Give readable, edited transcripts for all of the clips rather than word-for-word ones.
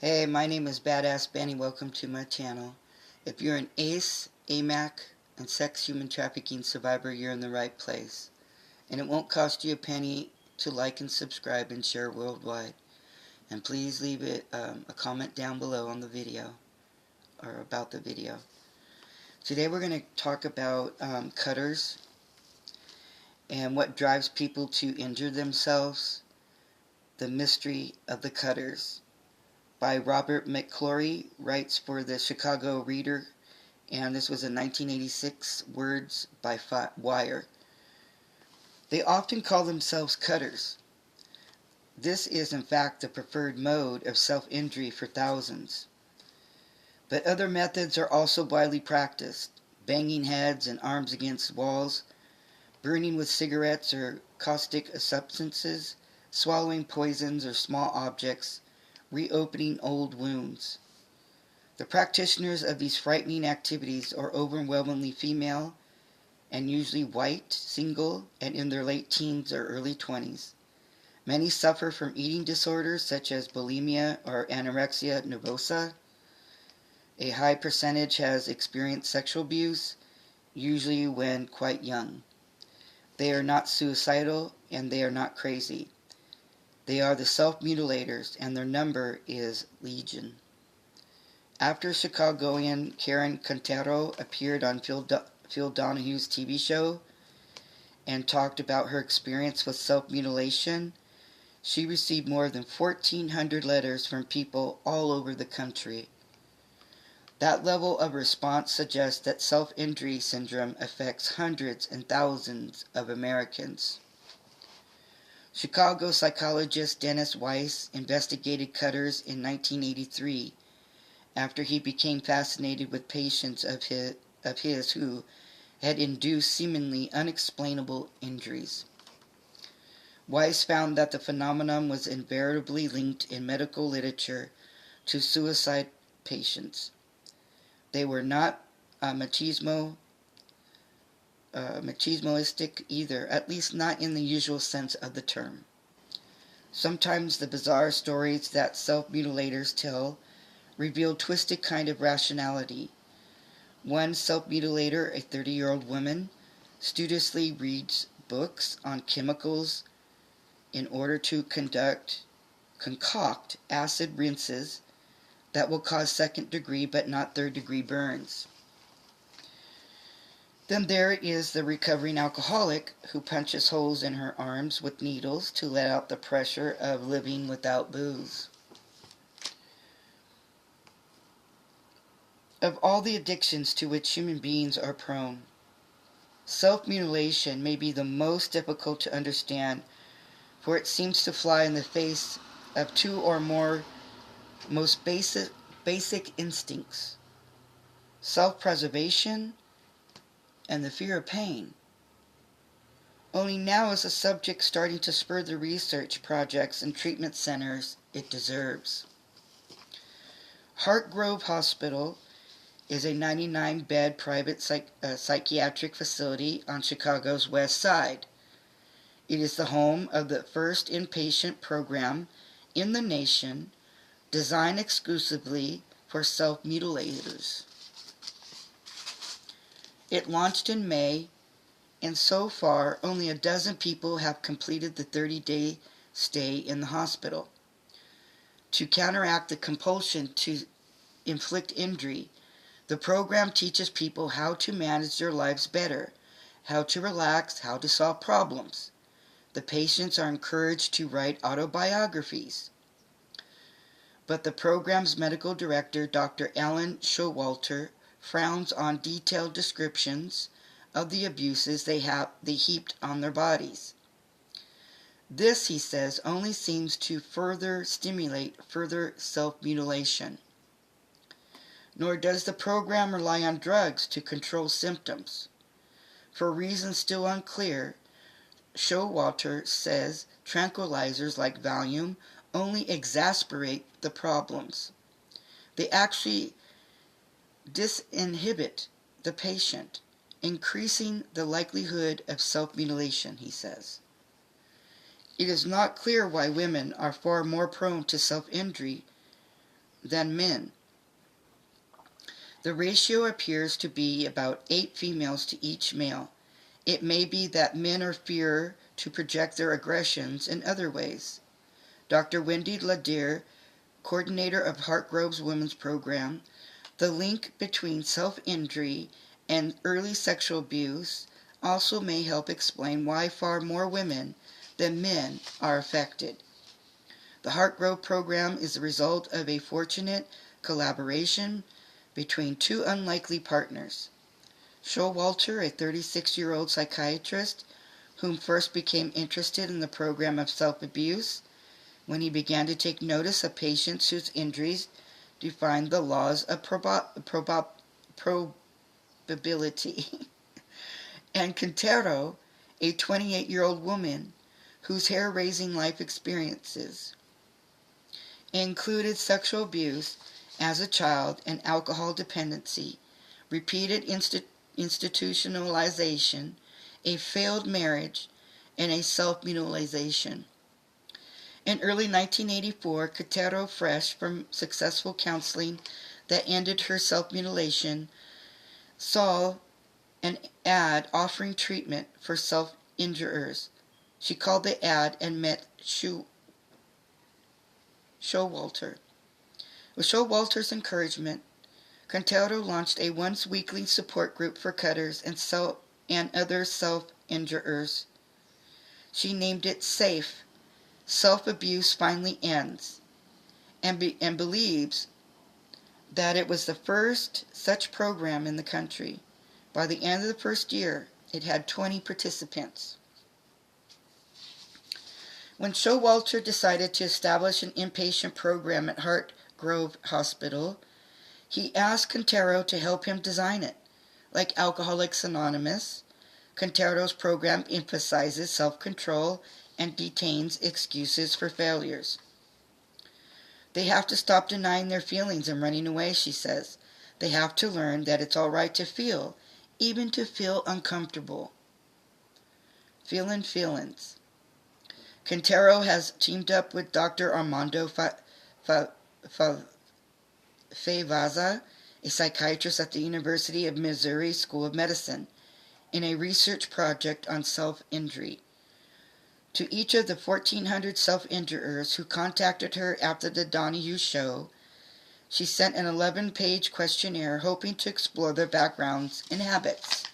Hey, my name is Badass Benny. Welcome to my channel. If you're an ACE, AMAC, and sex human trafficking survivor, you're in the right place. And it won't cost you a penny to like and subscribe and share worldwide. And please leave a comment down below on the video, or about the video. Today we're going to talk about cutters and what drives people to injure themselves. The mystery of the cutters, by Robert McClory-writes for the Chicago Reader, and this was in 1986, words by Wire. They often call themselves cutters. This is in fact the preferred mode of self-injury for thousands. But other methods are also widely practiced: banging heads and arms against walls, burning with cigarettes or caustic substances, swallowing poisons or small objects, reopening old wounds. The practitioners of these frightening activities are overwhelmingly female and usually white, single, and in their late teens or early 20s. Many suffer from eating disorders such as bulimia or anorexia nervosa. A high percentage has experienced sexual abuse, usually when quite young. They are not suicidal and they are not crazy. They are the self-mutilators, and their number is legion. After Chicagoan Karen Quintero appeared on Phil Donahue's TV show and talked about her experience with self-mutilation, she received more than 1,400 letters from people all over the country. That level of response suggests that self-injury syndrome affects hundreds and thousands of Americans. Chicago psychologist Dennis Weiss investigated cutters in 1983 after he became fascinated with patients of his who had induced seemingly unexplainable injuries. Weiss found that the phenomenon was invariably linked in medical literature to suicide patients. They were not machismoistic either, at least not in the usual sense of the term. Sometimes the bizarre stories that self-mutilators tell reveal twisted kind of rationality. One self-mutilator, a 30-year-old woman, studiously reads books on chemicals in order to concoct acid rinses that will cause second-degree but not third-degree burns. Then there is the recovering alcoholic who punches holes in her arms with needles to let out the pressure of living without booze. Of all the addictions to which human beings are prone, self-mutilation may be the most difficult to understand, for it seems to fly in the face of two or more most basic instincts: self-preservation and the fear of pain. Only now is the subject starting to spur the research projects and treatment centers it deserves. Hartgrove Hospital is a 99-bed private psychiatric facility on Chicago's west side. It is the home of the first inpatient program in the nation designed exclusively for self-mutilators. It launched in May, and so far only a dozen people have completed the 30-day stay in the hospital. To counteract the compulsion to inflict injury, the program teaches people how to manage their lives better, how to relax, how to solve problems. The patients are encouraged to write autobiographies. But the program's medical director, Dr. Alan Showalter, frowns on detailed descriptions of the abuses they heaped on their bodies. This, he says, only seems to further stimulate further self-mutilation. Nor does the program rely on drugs to control symptoms. For reasons still unclear, Showalter says tranquilizers like Valium only exacerbate the problems. They actually disinhibit the patient, increasing the likelihood of self-mutilation, he says. It is not clear why women are far more prone to self-injury than men. The ratio appears to be about 8 females to each male. It may be that men are fear to project their aggressions in other ways. Dr. Wendy Ladere, coordinator of Hartgrove's Women's Program, the link between self-injury and early sexual abuse also may help explain why far more women than men are affected. The Hartgrove program is the result of a fortunate collaboration between two unlikely partners. Showalter, a 36-year-old psychiatrist whom first became interested in the program of self-abuse when he began to take notice of patients whose injuries defied the laws of probability, and Quintero, a 28-year-old woman whose hair-raising life experiences included sexual abuse as a child and alcohol dependency, repeated institutionalization, a failed marriage, and a self-mutilation. In early 1984, Quintero, fresh from successful counseling that ended her self-mutilation, saw an ad offering treatment for self-injurers. She called the ad and met Showalter. With Showalter's encouragement, Quintero launched a once-weekly support group for cutters and other self-injurers. She named it SAFE, Self-Abuse Finally Ends, and believes that it was the first such program in the country. By the end of the first year, it had 20 participants. When Showalter decided to establish an inpatient program at Hartgrove Hospital, he asked Quintero to help him design it. Like Alcoholics Anonymous, Quintero's program emphasizes self-control and detains excuses for failures. They have to stop denying their feelings and running away, she says. They have to learn that it's all right to feel, even to feel uncomfortable. Feelin' feelings. Quintero has teamed up with Dr. Armando Favaza, a psychiatrist at the University of Missouri School of Medicine, in a research project on self-injury. To each of the 1,400 self-injurers who contacted her after the Donahue show, she sent an 11-page questionnaire hoping to explore their backgrounds and habits.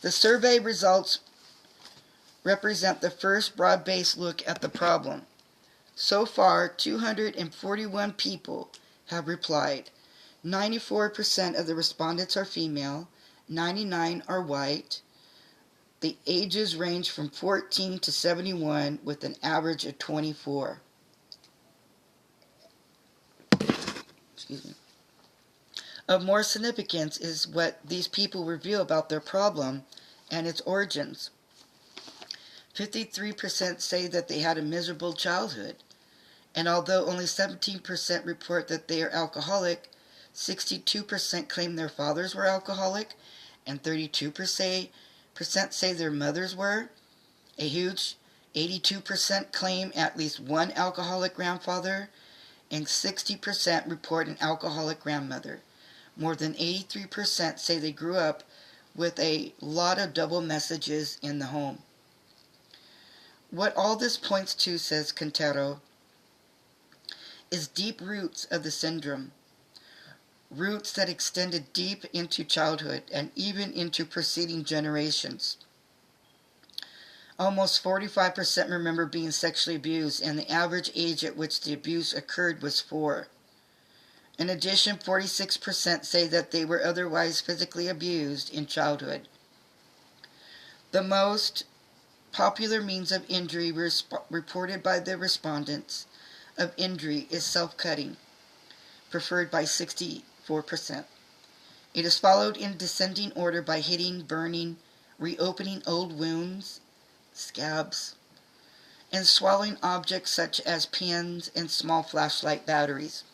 The survey results represent the first broad-based look at the problem. So far, 241 people have replied. 94% of the respondents are female, 99 are white. The ages range from 14 to 71 with an average of 24. Excuse me. Of more significance is what these people reveal about their problem and its origins. 53% say that they had a miserable childhood, and although only 17% report that they are alcoholic, 62% claim their fathers were alcoholic, and 32% say their mothers were. A huge 82% claim at least one alcoholic grandfather, and 60% report an alcoholic grandmother. More than 83% say they grew up with a lot of double messages in the home. What all this points to, says Quintero, is deep roots of the syndrome. Roots that extended deep into childhood and even into preceding generations. Almost 45% remember being sexually abused, and the average age at which the abuse occurred was 4. In addition, 46% say that they were otherwise physically abused in childhood. The most popular means of injury reported by the respondents of injury is self-cutting, preferred by 64%. It is followed in descending order by hitting, burning, reopening old wounds, scabs, and swallowing objects such as pens and small flashlight batteries.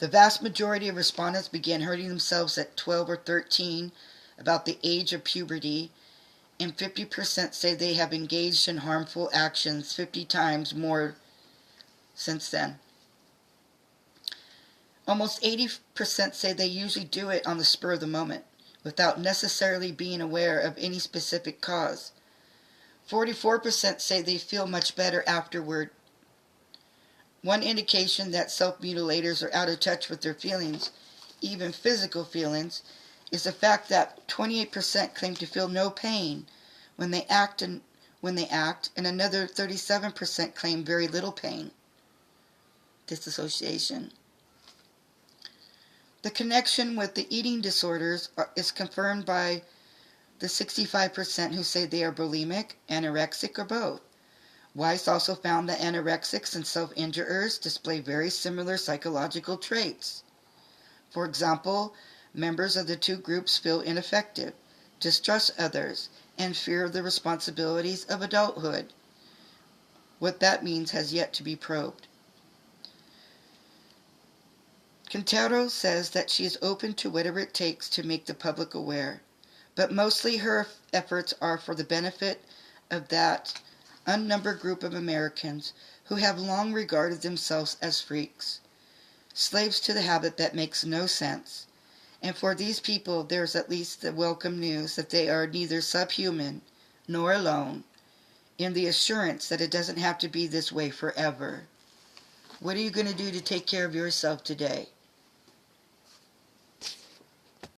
The vast majority of respondents began hurting themselves at 12 or 13, about the age of puberty, and 50% say they have engaged in harmful actions 50 times more since then. Almost 80% say they usually do it on the spur of the moment, without necessarily being aware of any specific cause. 44% say they feel much better afterward. One indication that self-mutilators are out of touch with their feelings, even physical feelings, is the fact that 28% claim to feel no pain when they act, and another 37% claim very little pain. Disassociation. The connection with the eating disorders is confirmed by the 65% who say they are bulimic, anorexic, or both. Weiss also found that anorexics and self-injurers display very similar psychological traits. For example, members of the two groups feel ineffective, distrust others, and fear the responsibilities of adulthood. What that means has yet to be probed. Quintero says that she is open to whatever it takes to make the public aware, but mostly her efforts are for the benefit of that unnumbered group of Americans who have long regarded themselves as freaks, slaves to the habit that makes no sense. And for these people, there's at least the welcome news that they are neither subhuman nor alone, in the assurance that it doesn't have to be this way forever. What are you going to do to take care of yourself today?